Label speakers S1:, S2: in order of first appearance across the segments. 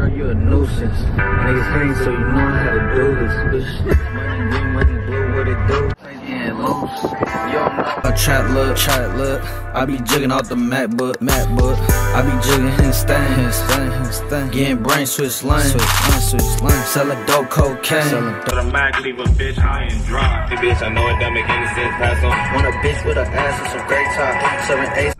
S1: around, you a nuisance. Niggas hang, so you know how to do this, bitch. Money green, money blue, what it do? Getting loose. You don't know. I chat look. I be jigging out the MacBook. I be jigging his stain. Getting brain switch lane. Selling dope cocaine.
S2: But a Mac leave a bitch high and dry. Hey bitch, I know it don't make any sense. Pass on.
S1: Want a bitch with an ass and some great top. 7 8.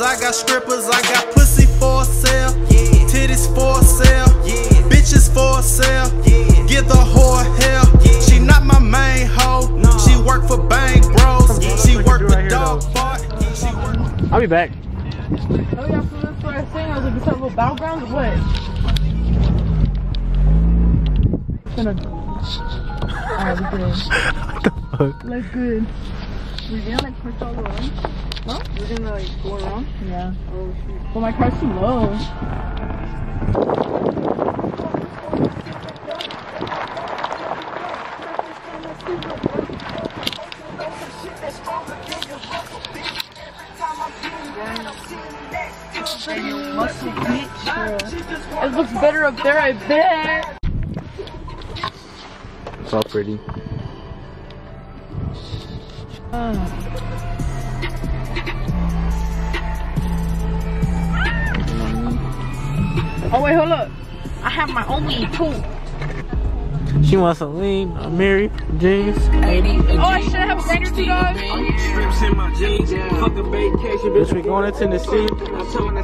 S3: I got strippers, I got pussy for sale, yeah. Titties for sale, yeah. Bitches for sale, yeah. Give the whore hell, yeah. She not my main hoe, no. She work for Bang Bros, yeah. She work for right Dog Park, yeah.
S4: I'll be back.
S5: Oh yeah, so that's what I was saying. I was like, talking about battlegrounds or what? Alright, we're good.
S4: What the fuck?
S5: Like good. We're gonna like push all around. Huh? We're gonna like go around? Yeah. Oh shoot. Well, my car's too low. Muscle bitch. It looks better up there, I bet.
S4: It's all pretty.
S5: Oh wait, hold up. I have my own weed too.
S4: She wants some lean, Mary, jeans.
S5: Oh, I should have a grinder too, dog.
S2: Strips in my jeans. Fuck a vacation,
S4: Bitch, we going to Tennessee.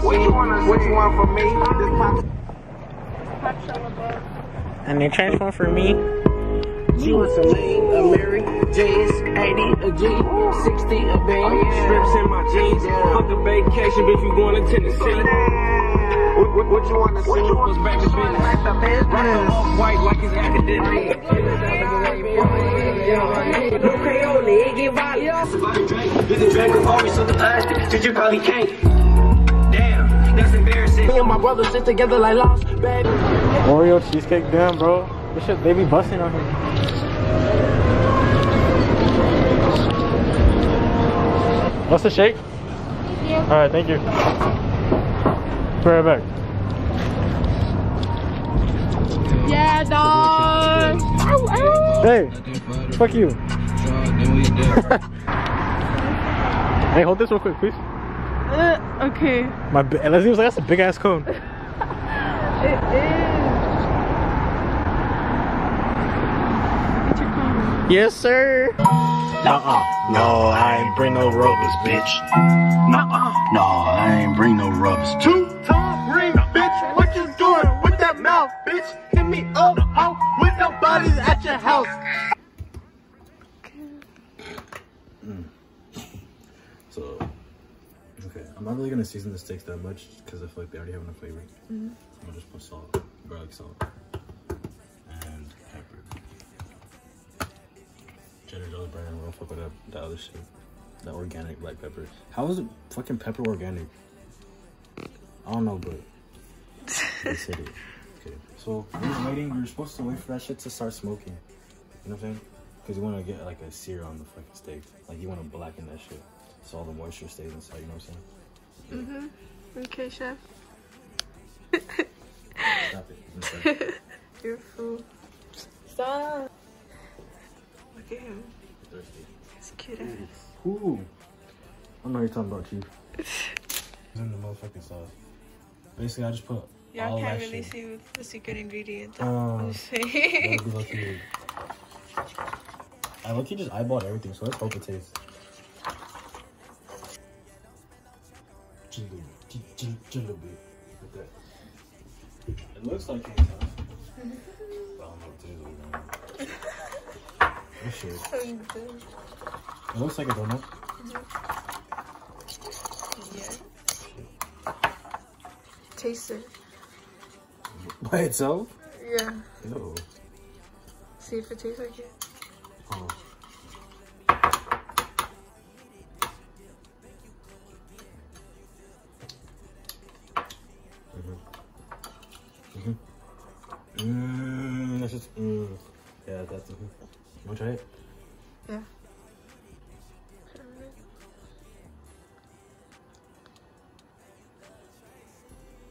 S2: What you want from me?
S4: And they changed one for me.
S2: She wants some lean, a Mary, jeans, 80, a G, 60, a bang. Strips in my jeans. Fuck a vacation, bitch, we going to Tennessee. What you want to see? Was baby bitch. Running off white like it's academic. No Crayola, it get violent. Somebody drank. You can drink with me sometimes, but you probably can't. Damn, that's embarrassing. Me and my brother sit together like lost, baby.
S4: Oreo cheesecake, damn, bro. They be busting on here. What's the shake? Alright, thank you. Be right back.
S5: Yeah, dog. Ow, ow.
S4: Hey, fuck you. Hey, hold this real quick, please.
S5: Okay.
S4: And Leslie was like, that's a big ass cone.
S5: It is. Get your cone.
S4: Yes, sir.
S6: No, I ain't bring no rubbers, bitch. No, I ain't bring no rubbers.
S3: 2-time ring, bitch. What you doing with that mouth, bitch? Hit me up out with nobody's at your house.
S7: So, okay, I'm not really gonna season the steaks that much because I feel like they already have enough flavor. So I'll just put salt, garlic salt, and pepper. Cheddar jelly brand, we'll fuck with that other shit. That organic black pepper. How is it fucking pepper organic? I don't know, but they said it. Okay, so we're waiting. We're supposed to wait for that shit to start smoking. You know what I'm saying? Because you want to get like a sear on the fucking steak. Like you want to blacken that shit so all the moisture stays inside. You know what I'm saying?
S5: Okay, chef.
S7: Stop it.
S5: You're a fool. Stop. Look at him. He's cute ass.
S7: Ooh. I know you're talking about, Chief. In the motherfucking sauce. Basically, I just put
S5: Y'all
S7: all
S5: can't
S7: that
S5: really
S7: shit.
S5: see the secret ingredient.
S7: I'm
S5: I'm saying.
S7: lucky. I lucky just eyeballed everything, so let's hope it tastes. Just a little bit. Like that. It looks like cane sauce. But I don't know what it tastes like. This shit. It looks like a donut.
S5: Yeah. Taste it.
S7: By itself?
S5: Yeah.
S7: Ew.
S5: See if it tastes like it.
S7: Oh. That's just, yeah, that's You wanna try it?
S5: Yeah.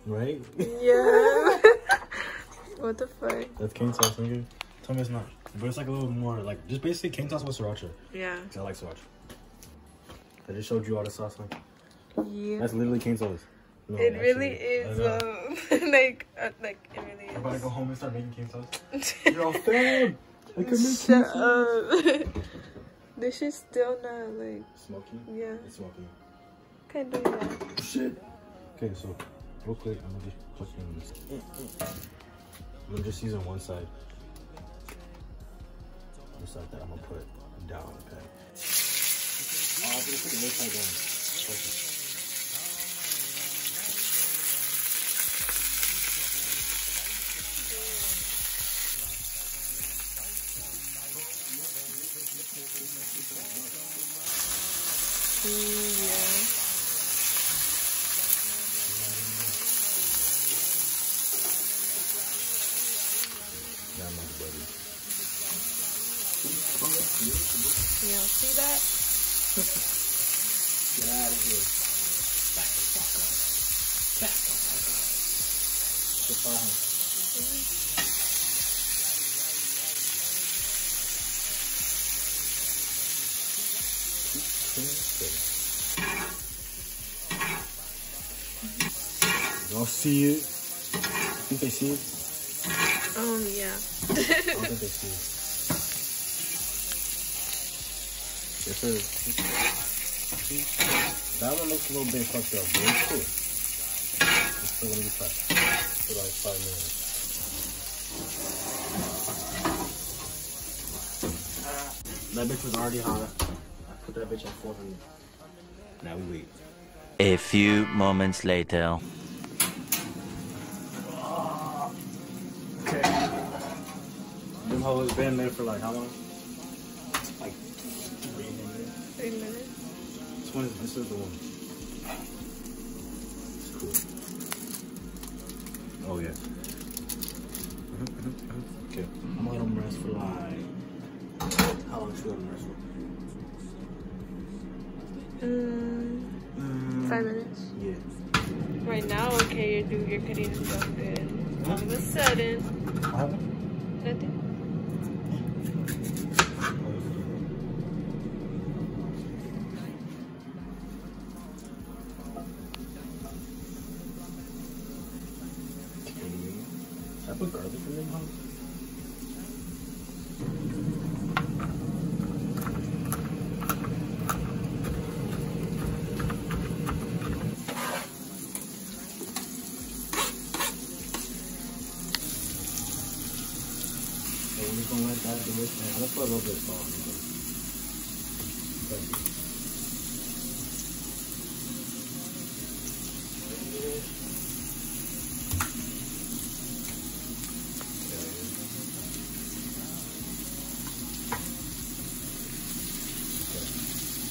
S7: Right?
S5: Yeah. What the fuck?
S7: That's cane sauce, nigga. Tell me it's not. But it's like a little more like just basically cane sauce with sriracha.
S5: Yeah.
S7: I like sriracha. I just showed you all the sauce. Like.
S5: Yeah.
S7: That's literally cane sauce. No,
S5: it
S7: actually,
S5: really is. Like it really is.
S7: I'm about to go home and start making cane sauce. Yo, fam! I can make cane
S5: Shut
S7: sauce.
S5: up. This shit's still not like
S7: Smoky?
S5: Yeah.
S7: It's smoky.
S5: Can't do that.
S7: Shit. Okay, so real quick, I'm gonna just fucking. I'm gonna just season one side. The side that I'm gonna put down on the pan. Oh, I'm gonna put the other side down. Perfect.
S5: Yeah.
S7: Yeah, I'm not ready.
S5: Yeah, see that?
S7: Get out of here. Back the fuck up. Back the fuck up. Y'all see it? Think they see it?
S5: Yeah.
S7: I don't think they see it. Yes, sir. That one looks a little bit fucked up, but it's cool. It's still gonna be fat for like 5 minutes. That bitch was already hot. I put that bitch at 400. Now we wait.
S8: A few moments later.
S7: Okay. Them hoes been there for like how long? Like 3 minutes.
S5: 3 minutes.
S7: This is the one. It's cool. Oh yeah. Okay. I'm gonna let them rest for like how long should I let them rest for?
S5: 5 minutes.
S7: Yeah.
S5: Right now, okay, you're cutting stuff good. All of a sudden,
S7: What happened?
S5: nothing.
S7: I put garlic in them, huh? So we're just gonna let that do its thing. I'm gonna put a little bit of salt in it. Okay.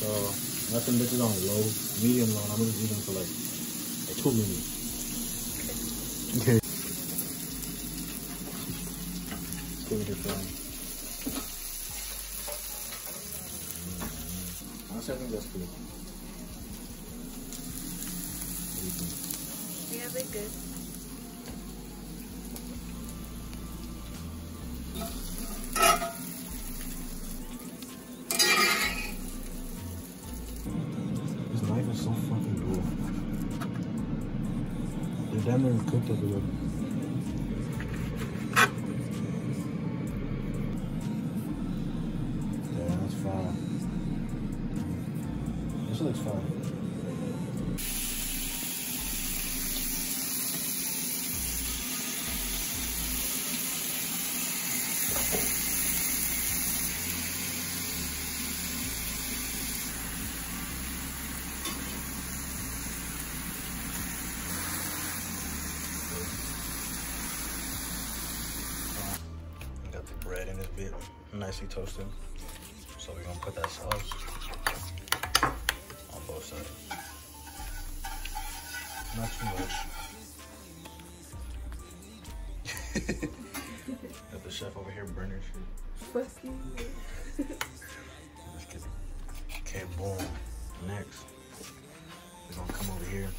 S7: So let them bitches on low, medium low, and I'm gonna leave them for like 2 minutes. Okay. Let's go with it frying. Honestly, I think that's good. What do you think?
S5: Yeah, they're good.
S7: This knife is so fucking cool. They're damn near cooked everywhere. Yeah, that's fine. This looks fine. Got the bread in this bit, nicely toasted. So we're gonna put that sauce on both sides. Not too much. Got the chef over here burning shit.
S5: Fuck you.
S7: Just kidding. Okay, boom. Next, we're gonna come over here.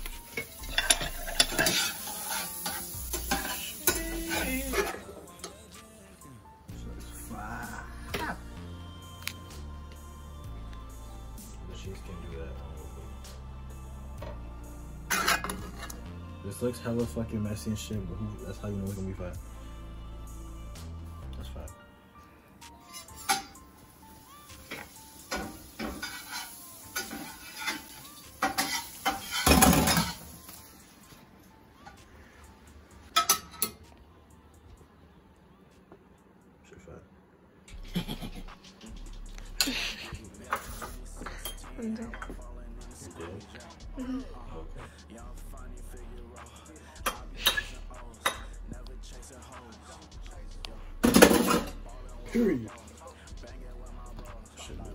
S7: looks hella fucking messy and shit, but that's how you know it's gonna be fat. That's fat. Shit fat. Period. Shit, man.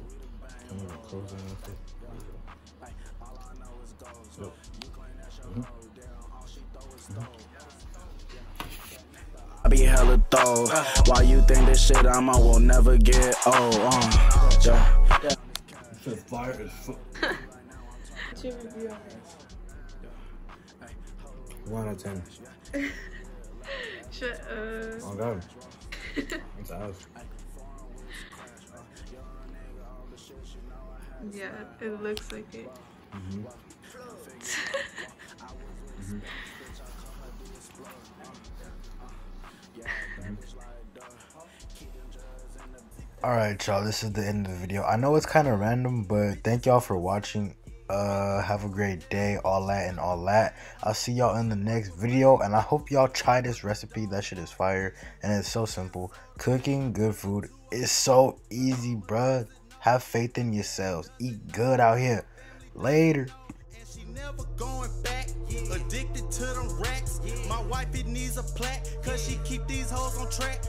S7: I'm gonna close that off. Yep.
S9: I be hella throw. Why you think this shit I'm on will never get old? Yeah.
S7: Shit fire as fuck.
S5: What's your review on this?
S7: 1 out of 10.
S5: Shut up.
S7: Oh god. It's ours.
S5: Yeah, it looks like it.
S10: Alright, y'all, this is the end of the video. I know it's kind of random, but thank y'all for watching. Have a great day, all that and all that. I'll see y'all in the next video, and I hope y'all try this recipe. That shit is fire, and it's so simple. Cooking good food is so easy, bruh. Have faith in yourselves. Eat good out here. Later.
S3: She never going back, addicted to them racks. My wife, it needs a plaque, cause she keep these hoes on track.